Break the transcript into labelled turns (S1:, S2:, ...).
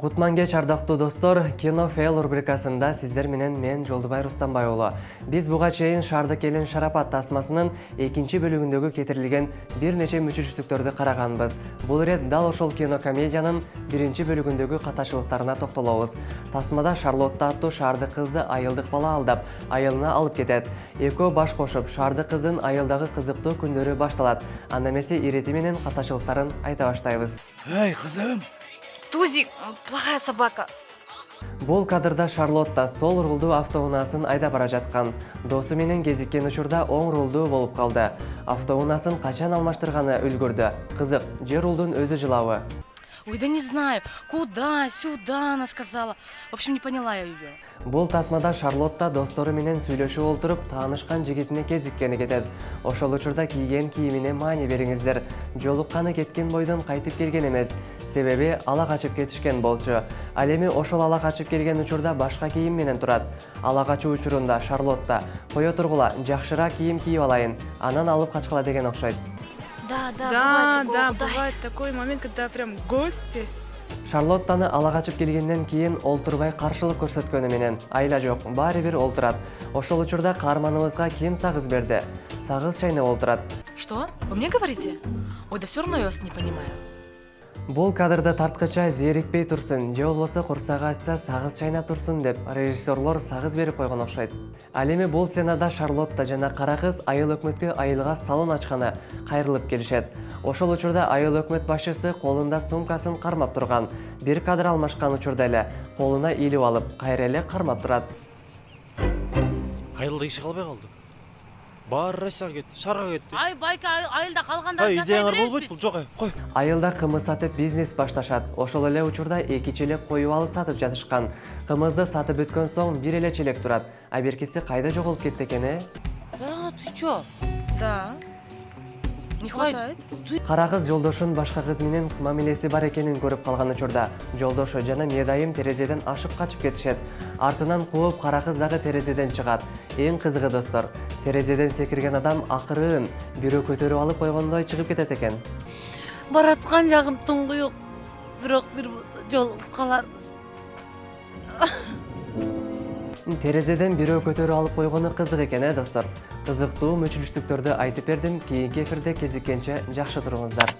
S1: Кутман кеч ардактуу достор, Кино Фейл рубрикасында сиздер менен мен Жолдубай Рустамбай уулу. Биз буга чейин Шаардык элин шарапат тасмасынын экинчи бөлүгүндөгү кетирилген бир нече мүчүлчүлүктөрдү караганбыз. Бул ирет дал ошол кинокомедиянын биринчи бөлүгүндөгү катачылыктарына токтолобуз. Тасмада Шарлотта аттуу шаардык кызды айылдык бала алдап, айылына алып кетет. Экөө баш кошуп, шаардык кыздын айылдагы кызыктуу күндөрү башталат. Анда эмесе ирети менен катачылыктарын айта баштайбыз.
S2: Эй, кызым!
S3: Тузик, плохая собака.
S1: Бул кадрда Шарлотта сол рулдуу автоунаасын айдап бара жаткан. Досу менен кезиккен учурда оң рулдуу болуп калды. Автоунаасын качан алмаштырганы үлгүрдү. Кызык, же рулдун өзү жылабы?
S3: Ой, да не знаю, куда, сюда, она сказала. В общем, не поняла я ее.
S1: Бул тасмада Шарлотта достору менен сүйлөшүп олтуруп таанышкан жигитине кезиккени кетет. Ошол учурда кийген кийимине маани бериңиздер. Жолукканы кеткен бойдон кайтып келген эмес. Себеби ала качып кетишкен болчу. Ал эми ошол ала качып келген учурда башка кийим менен турат. Ала качуу учурунда Шарлотта кое тургула, жакшыраак кийим кийип алайын, анан алып качкыла деген окшойт.
S3: Да,
S2: Бывает такой момент, когда прям гости.
S1: Шарлоттаны ала качып келгенден кийин олтурбай каршылык көрсөткөнү менен айла жок, баары бир олтурат. Ошол учурда каарманыбызга ким сагыз берди? Сагыз чайнап олтурат.
S3: Что? Вы мне говорите? Ой, да все равно я вас не понимаю.
S1: Бул кадрда тарткыча зерикпей турсун, же болбосо курсагы ачса сагыз чайнап турсун деп режиссерлор сагыз берип койгон окшойт. Ал эми бул сценада Шарлотта жана кара кыз айыл өкмөткө айылга салон ачканы кайрылып келишет. Ошол учурда айыл өкмөт башчысы колунда сумкасын кармап турган. Бир кадр алмашкан учурда эле колуна илип алып, кайра эле кармап турат.
S4: Айылда иши калбай калды. Баары Россияга кетти, шаарга кетти.
S3: Ай, байка айылда калганда
S4: Идеяңар болбойт бул, жок, кой.
S1: Айылда кымыз сатып бизнес башташат. Ошол эле учурда эки челек коюп алып сатып жатышкан. Кымызды сатып бүткөн соң бир эле челек турат. А беркиси кайда жоголуп кетти экен,
S3: Ты чё? Да. Не хватает?
S1: Кара кыз жолдошун башка кыз менен мамилеси бар экенин көрүп калган учурда жолдошу жана медайым терезеден ашып качып кетишет. Артынан кууп кара кыз дагы терезеден чыгат. Эң кызыгы достор, терезеден секирген адам акырын бирөө көтөрүп алып койгондой чыгып кетет экен.
S3: Бараткан жагым туңгуюк. Бирок бир болсо жолугуп каларбыз.
S1: Терезеден бирөө көтөрүп алып койгону кызык экен, достор. Кызыктуу мүчүлүштүктөрдү айтып бердим. Кийинки эфирде кезиккенче жакшы туруңуздар.